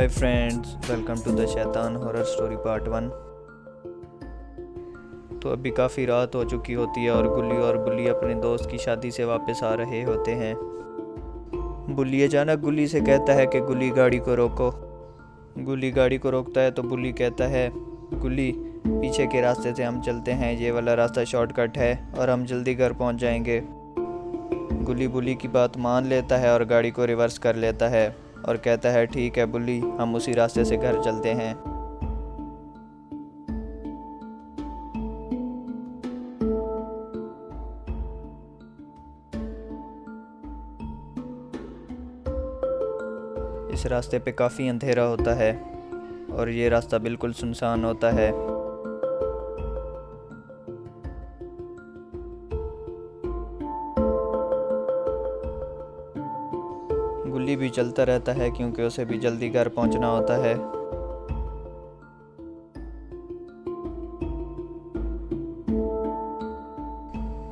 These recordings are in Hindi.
Hi friends, welcome to the शैतान हॉरर स्टोरी पार्ट 1। तो अभी काफ़ी रात हो चुकी होती है और गुल्ली और बुल्ली अपने दोस्त की शादी से वापस आ रहे होते हैं। बुल्ली अचानक गुल्ली से कहता है कि गुल्ली गाड़ी को रोको। गुल्ली गाड़ी को रोकता है तो बुल्ली कहता है, गुल्ली पीछे के रास्ते से हम चलते हैं, ये वाला रास्ता शॉर्टकट है और हम जल्दी घर पहुंच जाएंगे। गुल्ली बुल्ली की बात मान लेता है और गाड़ी को रिवर्स कर लेता है और कहता है, ठीक है बुल्ली, हम उसी रास्ते से घर चलते हैं। इस रास्ते पे काफ़ी अंधेरा होता है और ये रास्ता बिल्कुल सुनसान होता है। गुल्ली भी चलता रहता है क्योंकि उसे भी जल्दी घर पहुंचना होता है।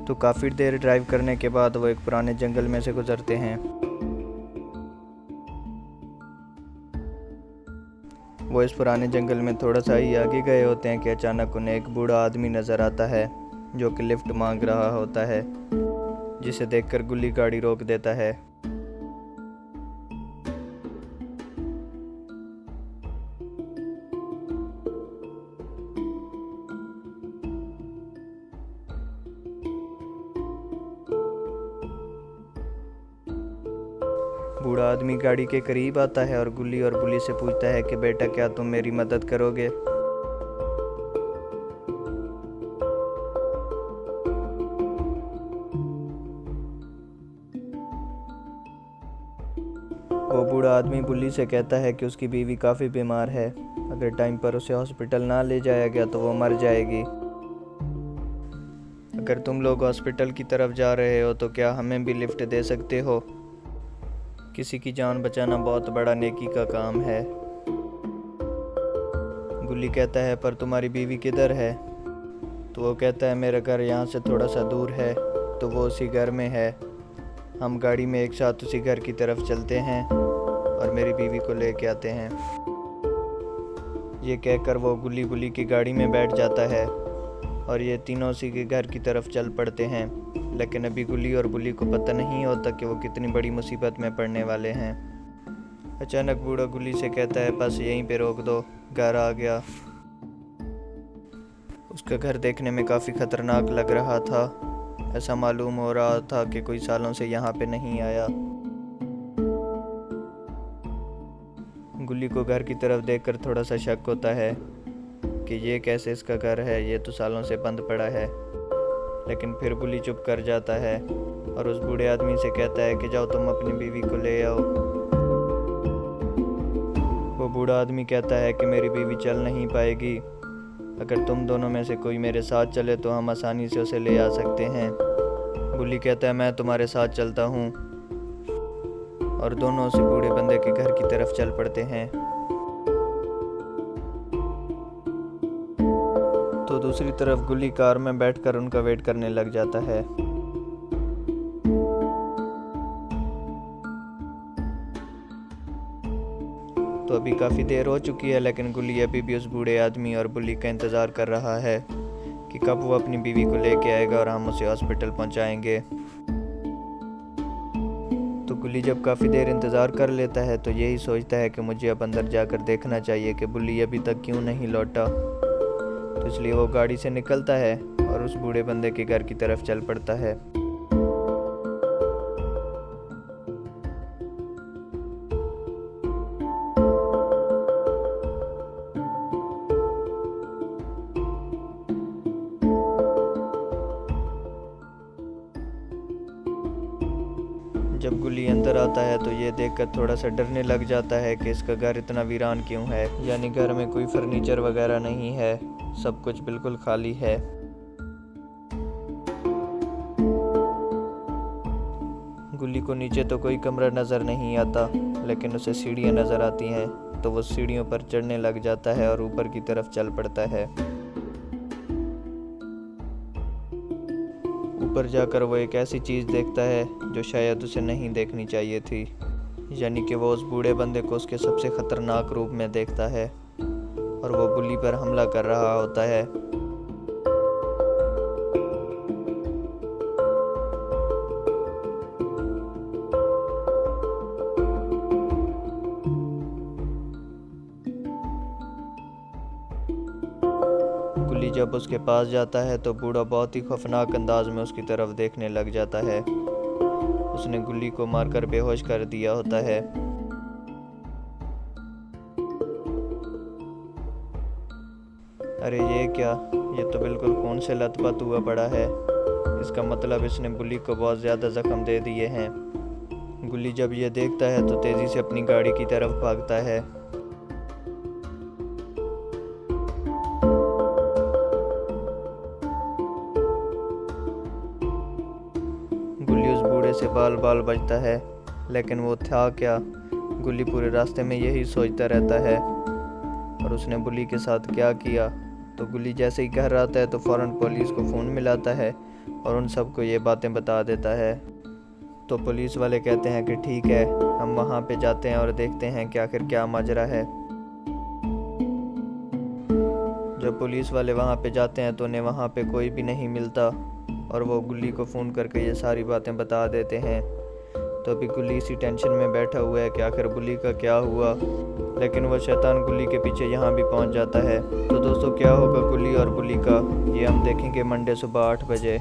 तो काफ़ी देर ड्राइव करने के बाद वो एक पुराने जंगल में से गुजरते हैं। वो इस पुराने जंगल में थोड़ा सा ही आगे गए होते हैं कि अचानक उन्हें एक बूढ़ा आदमी नज़र आता है जो कि लिफ्ट मांग रहा होता है, जिसे देखकर गुल्ली गाड़ी रोक देता है। बूढ़ा आदमी गाड़ी के करीब आता है और गुल्ली और बुल्ली से पूछता है कि बेटा, क्या तुम मेरी मदद करोगे? वो बूढ़ा आदमी बुल्ली से कहता है कि उसकी बीवी काफ़ी बीमार है, अगर टाइम पर उसे हॉस्पिटल ना ले जाया गया तो वो मर जाएगी। अगर तुम लोग हॉस्पिटल की तरफ जा रहे हो तो क्या हमें भी लिफ्ट दे सकते हो? किसी की जान बचाना बहुत बड़ा नेकी का काम है। गुल्ली कहता है, पर तुम्हारी बीवी किधर है? तो वो कहता है, मेरा घर यहाँ से थोड़ा सा दूर है, तो वो उसी घर में है। हम गाड़ी में एक साथ उसी घर की तरफ चलते हैं और मेरी बीवी को लेके आते हैं। ये कहकर वो गुल्ली बुल्ली की गाड़ी में बैठ जाता है और ये तीनों उसी के घर की तरफ चल पड़ते हैं। लेकिन अभी गुल्ली और बुल्ली को पता नहीं होता कि वो कितनी बड़ी मुसीबत में पड़ने वाले हैं। अचानक बूढ़ा गुल्ली से कहता है, बस यहीं पे रोक दो, घर आ गया। उसका घर देखने में काफ़ी खतरनाक लग रहा था। ऐसा मालूम हो रहा था कि कोई सालों से यहाँ पे नहीं आया। गुल्ली को घर की तरफ देखकर थोड़ा सा शक होता है कि ये कैसे इसका घर है, ये तो सालों से बंद पड़ा है। लेकिन फिर बुल्ली चुप कर जाता है और उस बूढ़े आदमी से कहता है कि जाओ तुम अपनी बीवी को ले आओ। वो बूढ़ा आदमी कहता है कि मेरी बीवी चल नहीं पाएगी, अगर तुम दोनों में से कोई मेरे साथ चले तो हम आसानी से उसे ले आ सकते हैं। बुल्ली कहता है, मैं तुम्हारे साथ चलता हूँ, और दोनों उसी बूढ़े बंदे के घर की तरफ चल पड़ते हैं। तो दूसरी तरफ गुल्ली कार में बैठकर उनका वेट करने लग जाता है। तो अभी काफ़ी देर हो चुकी है, लेकिन गुल्ली अभी भी उस बूढ़े आदमी और बुल्ली का इंतज़ार कर रहा है कि कब वो अपनी बीवी को लेके आएगा और हम उसे हॉस्पिटल पहुंचाएंगे। तो गुल्ली जब काफ़ी देर इंतज़ार कर लेता है तो यही सोचता है कि मुझे अब अंदर जाकर देखना चाहिए कि बुल्ली अभी तक क्यों नहीं लौटा। तो इसलिए वो गाड़ी से निकलता है और उस बूढ़े बंदे के घर की तरफ चल पड़ता है। जब गुल्ली अंदर आता है तो ये देखकर थोड़ा सा डरने लग जाता है कि इसका घर इतना वीरान क्यों है, यानी घर में कोई फर्नीचर वगैरह नहीं है, सब कुछ बिल्कुल खाली है। गुल्ली को नीचे तो कोई कमरा नज़र नहीं आता, लेकिन उसे सीढ़ियाँ नज़र आती हैं, तो वो सीढ़ियों पर चढ़ने लग जाता है और ऊपर की तरफ चल पड़ता है। ऊपर जाकर वो एक ऐसी चीज़ देखता है जो शायद उसे नहीं देखनी चाहिए थी। यानी कि वो उस बूढ़े बंदे को उसके सबसे खतरनाक रूप में देखता है और वो बुली पर हमला कर रहा होता है। गुली जब उसके पास जाता है तो बूढ़ा बहुत ही खौफनाक अंदाज में उसकी तरफ देखने लग जाता है। उसने गुली को मारकर बेहोश कर दिया होता है। अरे ये क्या, ये तो बिल्कुल खून से लथपथ हुआ पड़ा है। इसका मतलब इसने गुली को बहुत ज़्यादा जख्म दे दिए हैं। गुली जब ये देखता है तो तेज़ी से अपनी गाड़ी की तरफ भागता है। गुली उस बूढ़े से बाल बाल बचता है, लेकिन वो था क्या। गुली पूरे रास्ते में यही सोचता रहता है और उसने बुली के साथ क्या किया। तो गुली जैसे ही घर आता है तो फ़ौरन पुलिस को फ़ोन मिलाता है और उन सबको ये बातें बता देता है। तो पुलिस वाले कहते हैं कि ठीक है, हम वहाँ पे जाते हैं और देखते हैं कि आखिर क्या माजरा है। जब पुलिस वाले वहाँ पे जाते हैं तो उन्हें वहाँ पे कोई भी नहीं मिलता और वो गुली को फ़ोन करके ये सारी बातें बता देते हैं। तो अभी गुली इसी टेंशन में बैठा हुआ है कि आखिर बुली का क्या हुआ, लेकिन वो शैतान गुली के पीछे यहाँ भी पहुँच जाता है। तो दोस्तों, क्या होगा गुली और बुली का, ये हम देखेंगे मंडे सुबह 8 बजे।